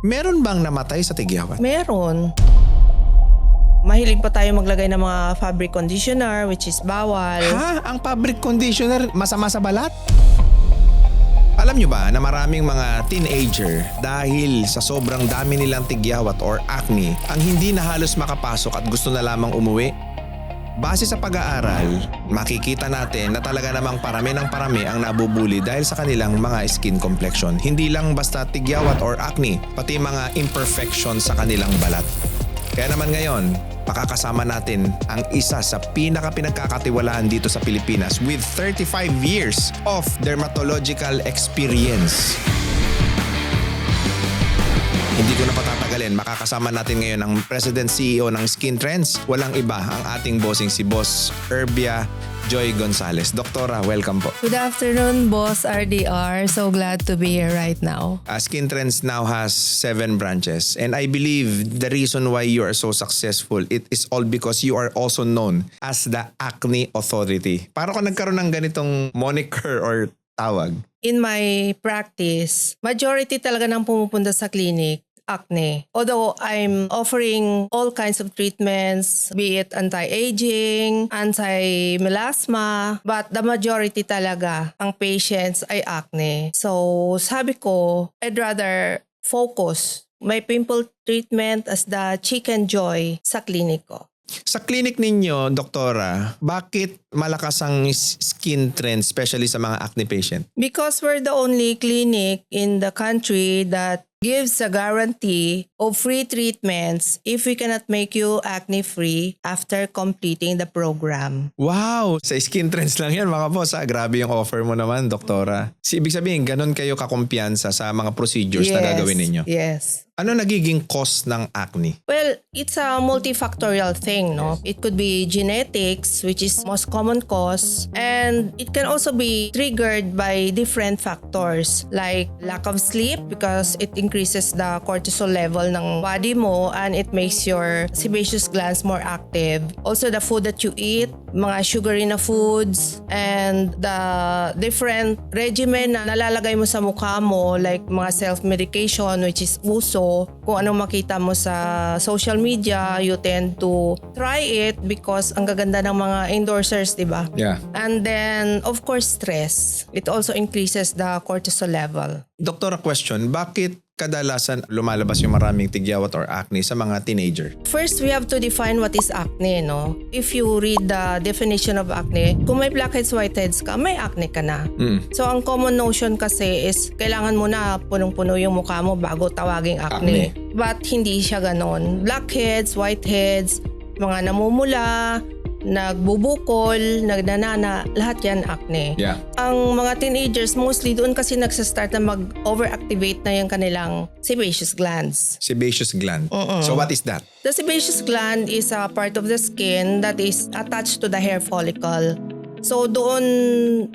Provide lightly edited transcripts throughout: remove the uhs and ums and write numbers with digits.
Meron bang namatay sa tigyawat? Meron. Mahilig pa tayo maglagay ng mga fabric conditioner which is bawal. Ha? Ang fabric conditioner masama sa balat? Alam nyo ba na maraming mga teenager dahil sa sobrang dami nilang tigyawat or acne ang hindi na halos makapasok at gusto na lamang umuwi? Base sa pag-aaral, makikita natin na talaga namang parami ng parami ang nabubuli dahil sa kanilang mga skin complexion. Hindi lang basta tigyawat or acne, pati mga imperfections sa kanilang balat. Kaya naman ngayon, makakasama natin ang isa sa pinaka-pinagkakatiwalaan dito sa Pilipinas with 35 years of dermatological experience. Hindi ko na patatagalin, makakasama natin ngayon ang President CEO ng Skin Trends. Walang iba ang ating bossing si Boss Herbia Joy Gonzalez. Doktora, welcome po. Good afternoon, Boss RDR. So glad to be here right now. Skin Trends now has 7 branches and I believe the reason why you are so successful, it is all because you are also known as the Acne Authority. Para ko nagkaroon ng ganitong moniker or tawag? In my practice, majority talaga ng pumupunta sa clinic, acne. Although I'm offering all kinds of treatments, be it anti-aging, anti-melasma, but the majority talaga ang patients ay acne. So sabi ko, I'd rather focus my pimple treatment as the chicken joy sa clinic ko. Sa clinic ninyo, Doktora, bakit malakas ang Skin Trends, especially sa mga acne patient? Because we're the only clinic in the country that gives a guarantee of free treatments if we cannot make you acne-free after completing the program. Wow! Sa Skin Trends lang yan mga boss. Grabe yung offer mo naman, Doktora. Ibig sabihin, ganun kayo kakumpiyansa sa mga procedures na gagawin ninyo? Yes. Ano nagiging cause ng acne? Well, it's a multifactorial thing, no? It could be genetics, which is most common cause, and it can also be triggered by different factors like lack of sleep because it increases the cortisol level ng body mo and it makes your sebaceous glands more active. Also, the food that you eat, mga sugary na foods, and the different regimen na nalalagay mo sa mukha mo like mga self-medication which is uso. Kung anong makita mo sa social media, you tend to try it because ang gaganda ng mga endorsers, di ba? Yeah. And then, of course, stress. It also increases the cortisol level. Doktora, question, bakit kadalasan lumalabas yung maraming tigyawat or acne sa mga teenager? First, we have to define what is acne, no? If you read the definition of acne, kung may blackheads, whiteheads ka, may acne ka na. So, ang common notion kasi is kailangan mo na punong-puno yung mukha mo bago tawaging acne. But hindi siya ganon. Blackheads, whiteheads, mga namumula, nagbubukol, nagnanana, lahat yan acne. Yeah. Ang mga teenagers, mostly doon kasi nagsastart na mag-overactivate na yung kanilang sebaceous glands. Sebaceous gland. So what is that? The sebaceous gland is a part of the skin that is attached to the hair follicle. So doon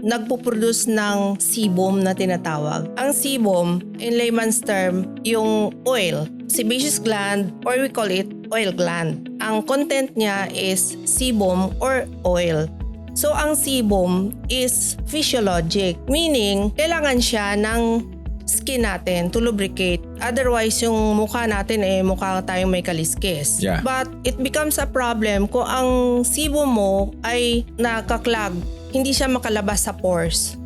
nagpo-produce ng sebum na tinatawag. Ang sebum, in layman's term, yung oil. Sebaceous gland, or we call it oil gland. Ang content niya is sebum or oil. So ang sebum is physiologic, meaning kailangan siya ng skin natin to lubricate. Otherwise, yung mukha natin mukha tayong may kaliskis. Yeah. But it becomes a problem kung ang sebum mo ay nakaklag, hindi siya makalabas sa pores.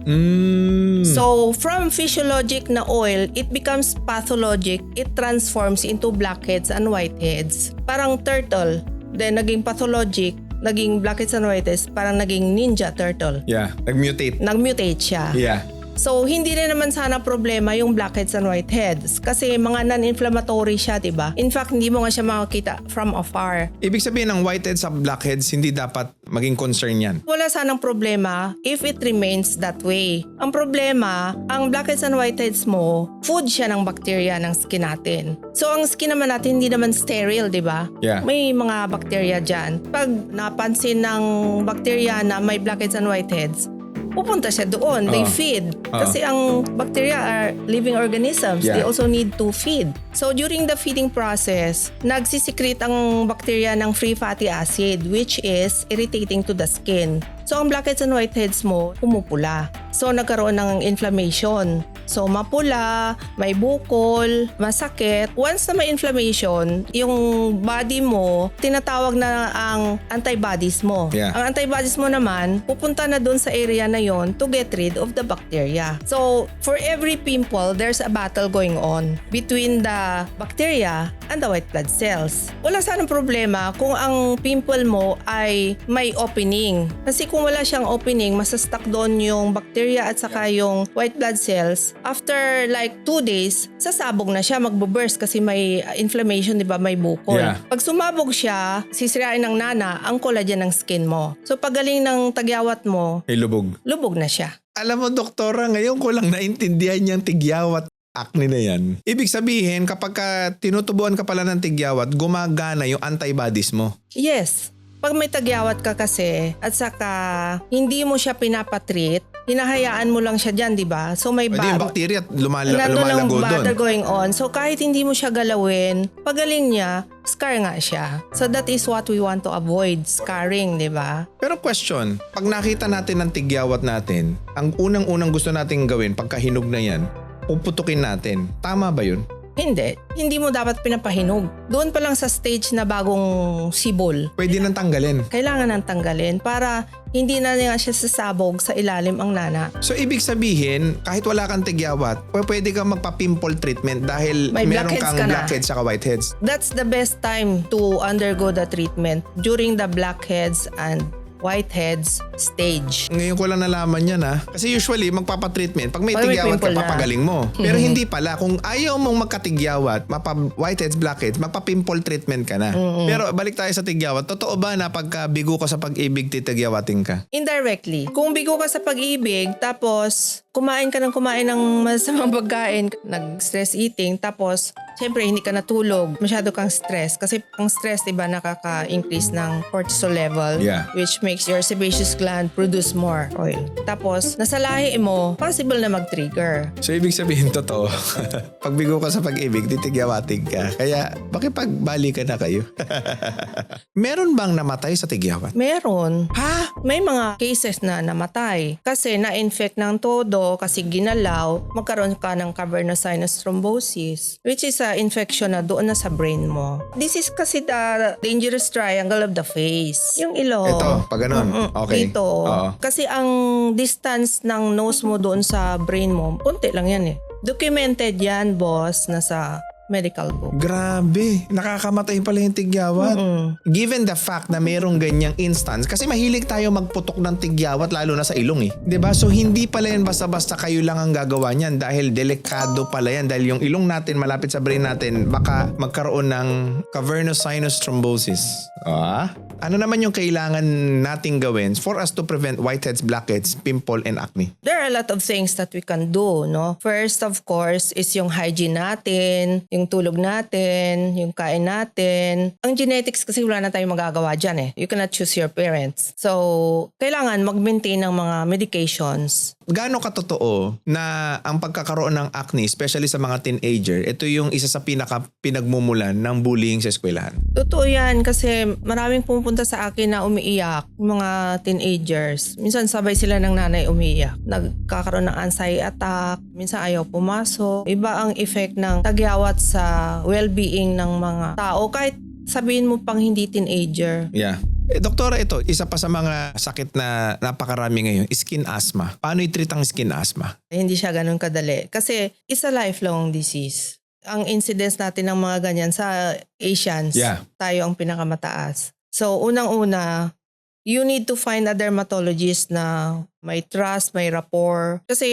So, from physiologic na oil, it becomes pathologic. It transforms into blackheads and whiteheads. Parang turtle. Then, naging pathologic, naging blackheads and whiteheads, parang naging ninja turtle. Yeah, nag-mutate. Nag-mutate siya. Yeah. So, hindi rin naman sana problema yung blackheads and whiteheads kasi mga non-inflammatory siya, diba? In fact, hindi mo nga siya makakita from afar. Ibig sabihin ng whiteheads at blackheads, hindi dapat maging concern yan. Wala sanang problema if it remains that way. Ang problema, ang blackheads and whiteheads mo, food siya ng bacteria ng skin natin. So, ang skin naman natin hindi naman sterile, diba? Yeah. May mga bacteria dyan. Pag napansin ng bacteria na may blackheads and whiteheads, pupunta siya doon. They feed. Kasi ang bacteria are living organisms. Yeah. They also need to feed. So during the feeding process, nagsisikreate ang bacteria ng free fatty acid which is irritating to the skin. So ang blackheads and whiteheads mo, pumupula. So nagkaroon ng inflammation. So mapula, may bukol, masakit. Once na may inflammation, yung body mo, tinatawag na ang antibodies mo. Yeah. Ang antibodies mo naman, pupunta na dun sa area na yon to get rid of the bacteria. So for every pimple, there's a battle going on between the bacteria and the white blood cells. Wala sanang problema kung ang pimple mo ay may opening. Kasi kung wala siyang opening, masastuck doon yung bacteria at saka yung white blood cells. After like 2 days, sasabog na siya, magbo-burst kasi may inflammation, di ba? May bukol. Yeah. Pag sumabog siya, sisirain ng nana ang collagen ng skin mo. So pagaling ng tagyawat mo, Ay, lubog. lubog na siya. Alam mo, doktora, ngayon ko lang naintindihan yung tigyawat acne na yan. Ibig sabihin, kapag tinutubuan ka pala ng tigyawat, gumagana yung antibodies mo. Yes. Pag may tagyawat ka kasi at saka hindi mo siya pinapatreat, hinahayaan mo lang siya dyan, di ba? So may Pwede yung bacteria lumalago lang doon. battle going on. So kahit hindi mo siya galawin, pagaling niya, scar nga siya. So that is what we want to avoid, scarring, di ba? Pero question, pag nakita natin ang tigyawat natin, ang unang-unang gusto nating gawin pagka hinog na yan, puputukin natin. Tama ba yun? Hindi. Hindi mo dapat pinapahinog. Doon pa lang sa stage na bagong sibol, Pwede nang tanggalin. kailangan nang tanggalin para hindi na niya siya sasabog sa ilalim ang nana. So ibig sabihin, kahit wala kang tigyawat, pwede kang magpa-pimple treatment dahil May meron blackheads kang ka na. blackheads at whiteheads. That's the best time to undergo the treatment during the blackheads and whiteheads stage. Ngayon ko lang nalaman yan ha. Kasi usually magpapa-treatment pag may Pag may tigyawat ka, pimple na. papagaling mo. Pero hindi pala. Kung ayaw mong magkatigyawat, mapa-whiteheads, blackheads, magpa-pimple treatment ka na. Pero balik tayo sa tigyawat. Totoo ba na pagka bigo ka sa pag-ibig, titigyawatin ka? Indirectly. Kung bigo ka sa pag-ibig, tapos kumain ka ng masamang pagkain, nag-stress eating, tapos syempre hindi ka natulog, masyado kang stress. Kasi ang stress, diba, nakaka-increase ng cortisol level, Yeah. which makes your sebaceous gland produce more oil. Tapos, nasa lahi mo, possible na mag-trigger. So ibig sabihin totoo. Pag bigo ka sa pag-ibig, titigyawatin ka. Kaya makipagbalikan na kayo. Meron bang namatay sa tigyawat? Meron. Ha? May mga cases na namatay kasi na-infect ng todo, kasi ginalaw, magkaroon ka ng cavernous sinus thrombosis, which is a infection na doon na sa brain mo. This is kasi the dangerous triangle of the face. Yung ilong. Ito, pag ganun. Okay. Dito. Oo. Kasi ang distance ng nose mo doon sa brain mo, konti lang yan eh. Documented yan, boss, nasa medical book. Grabe, nakakamatay pala yung tigyawat. Mm. Given the fact na merong ganyang instance, kasi mahilig tayo magputok ng tigyawat lalo na sa ilong eh. 'Di ba? So hindi pala yan basta-basta kayo lang ang gagawa niyan dahil delikado pala yan dahil yung ilong natin malapit sa brain natin baka magkaroon ng cavernous sinus thrombosis. Ano naman yung kailangan nating gawin for us to prevent whiteheads, blackheads, pimple, and acne? There are a lot of things that we can do, no? First, of course, is yung hygiene natin, yung tulog natin, yung kain natin. Ang genetics kasi wala na tayong magagawa dyan eh. You cannot choose your parents. So, kailangan mag-maintain ng mga medications. Gaano katotoo na ang pagkakaroon ng acne, especially sa mga teenager, ito yung isa sa pinagmumulan ng bullying sa eskwelahan? Totoo yan kasi maraming pumupunta sa akin na umiiyak, mga teenagers. Minsan sabay sila ng nanay umiiyak. Nagkakaroon ng anxiety attack, minsan ayaw pumasok. Iba ang effect ng tagyawat sa well-being ng mga tao kahit sabihin mo pang hindi teenager. Yeah. Doktora, ito, isa pa sa mga sakit na napakarami ngayon, skin asthma. Paano i-treat ang skin asthma? Hindi siya ganun kadali. Kasi it's a lifelong disease. Ang incidence natin ng mga ganyan sa Asians, Yeah. tayo ang pinakamataas. So, unang-una, you need to find a dermatologist na may trust, may rapport. Kasi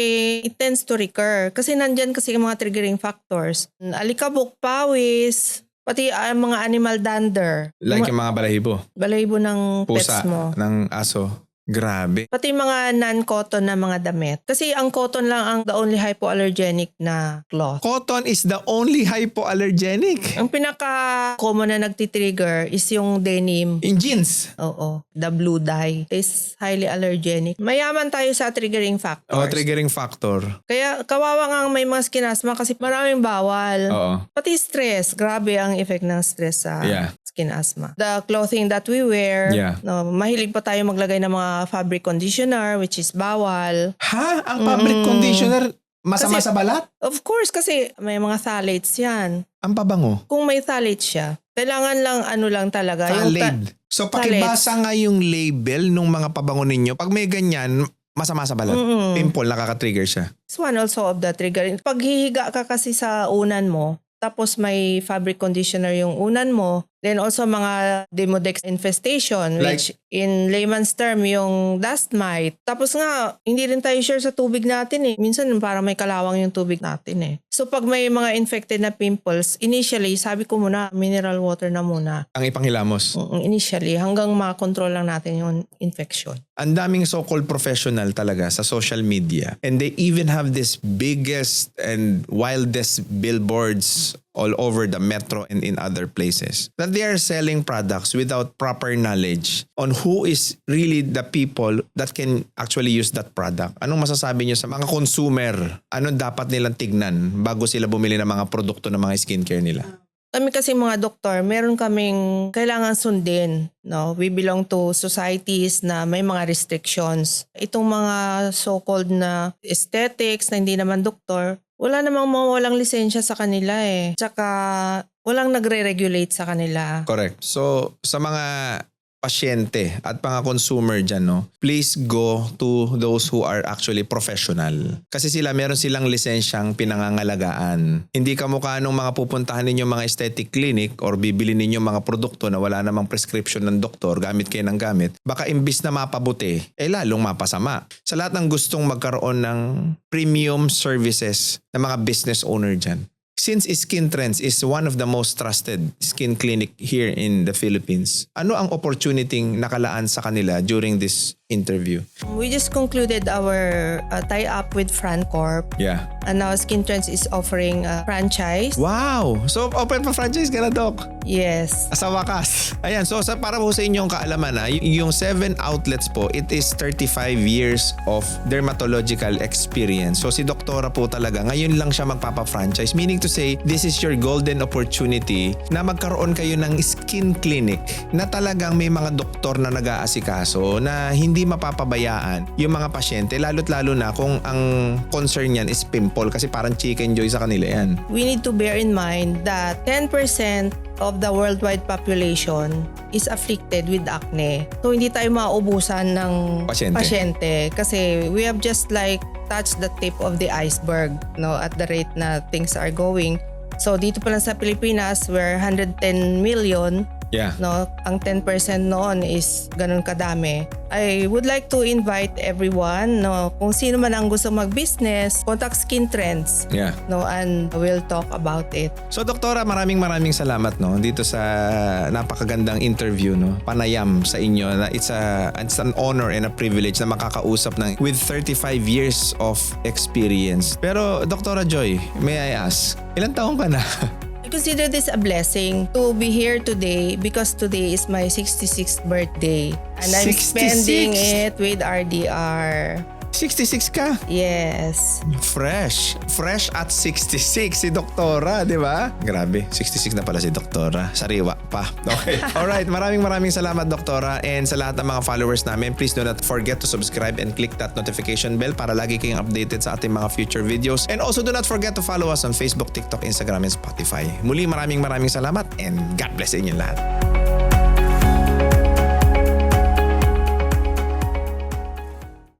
it tends to recur. Kasi nandyan kasi yung mga triggering factors. Alikabok, pawis, pati mga animal dander. Like yung mga balahibo, Balahibo ng pusa, pets mo. ng aso. Grabe. Pati mga non-cotton na mga damit. Kasi ang cotton lang ang the only hypoallergenic na cloth. Cotton is the only hypoallergenic. Ang pinaka-common na nagtitrigger is yung denim. In jeans. Oo. The blue dye is highly allergenic. Mayaman tayo sa triggering factors. Triggering factor. Kaya kawawa nga may mga skin asthma kasi maraming bawal. Oo. Pati stress. Grabe ang effect ng stress sa Yeah. skin asthma. The clothing that we wear. Yeah. No, mahilig pa tayo maglagay ng mga fabric conditioner which is bawal. Ha? Ang fabric conditioner, Masama sa balat? Of course, kasi may mga phthalates yan. Ang pabango. Kung may phthalates siya, kailangan lang lang talaga. Phthalate. So pakibasa nga yung label ng mga pabango ninyo. Pag may ganyan, masama sa balat. Pimple, nakaka-trigger siya. It's one also of the trigger. Pag hihiga ka kasi sa unan mo, tapos may fabric conditioner yung unan mo, then also mga Demodex infestation, which in layman's term yung dust mite. Tapos nga, hindi rin tayo sure sa tubig natin eh. Minsan parang may kalawang yung tubig natin eh. So pag may mga infected na pimples, initially, sabi ko muna, mineral water na muna. Ang ipanghilamos. Initially, hanggang makontrol lang natin yung infection. Ang daming so-called professional talaga sa social media. And they even have this biggest and wildest billboards all over the metro and in other places. That they are selling products without proper knowledge on who is really the people that can actually use that product. Anong masasabi niyo sa mga consumer? Anong dapat nilang tignan bago sila bumili ng mga produkto ng mga skincare nila? Kami kasi mga doktor, meron kaming kailangan sundin. No? We belong to societies na may mga restrictions. Itong mga so-called na aesthetics na hindi naman doktor, wala namang mawalang lisensya sa kanila eh. Tsaka walang nagre-regulate sa kanila. Correct. So sa mga pasyente at mga consumer dyan, no, please go to those who are actually professional. Kasi meron silang lisensyang pinangangalagaan. Hindi kamukha nung mga pupuntahan ninyo mga aesthetic clinic or bibili ninyo mga produkto na wala namang prescription ng doktor, gamit kayo ng gamit, baka imbis na mapabuti, lalong mapasama. Sa lahat ng gustong magkaroon ng premium services ng mga business owner dyan, since Skin Trends is one of the most trusted skin clinic here in the Philippines, ano ang opportunity nakalaan sa kanila during this interview? We just concluded our tie-up with Francorp. Yeah. And now Skin Trends is offering a franchise. Wow! So open pa franchise ka na, Doc? Yes. Sa wakas. Ayan, so para po sa inyong kaalaman, yung 7 outlets po, it is 35 years of dermatological experience. So si Doktora po talaga, ngayon lang siya magpapa-franchise. Meaning to say, this is your golden opportunity na magkaroon kayo ng skin clinic na talagang may mga doktor na nag-aasikaso na hindi mapapabayaan yung mga pasyente, lalo't lalo na kung ang concern niyan is pimple kasi parang chicken joy sa kanila yan. We need to bear in mind that 10% of the worldwide population is afflicted with acne. So hindi tayo mauubusan ng pasyente kasi we have just like touched the tip of the iceberg, no, at the rate na things are going. So dito pa lang sa Pilipinas, we're 110 million. Yeah. No, ang 10% noon is ganun kadami. I would like to invite everyone, no, kung sino man ang gusto mag-business, contact Skin Trends. Yeah. No, and we'll talk about it. So Doktora, maraming salamat, no, dito sa napakagandang interview, no. Panayam sa inyo na it's an honor and a privilege na makakausap with 35 years of experience. Pero Doktora Joy, may I ask, ilang taon ka na? I consider this a blessing to be here today because today is my 66th birthday and I'm 66? spending it with RDR. 66 ka? Yes. Fresh at 66 si Doktora, di ba? Grabe, 66 na pala si Doktora. Sariwa pa. Okay. Alright, maraming salamat, Doktora. And sa lahat ng mga followers namin, please do not forget to subscribe and click that notification bell para lagi kayong updated sa ating mga future videos. And also do not forget to follow us on Facebook, TikTok, Instagram, and Spotify. Muli, maraming salamat and God bless sa inyo lahat.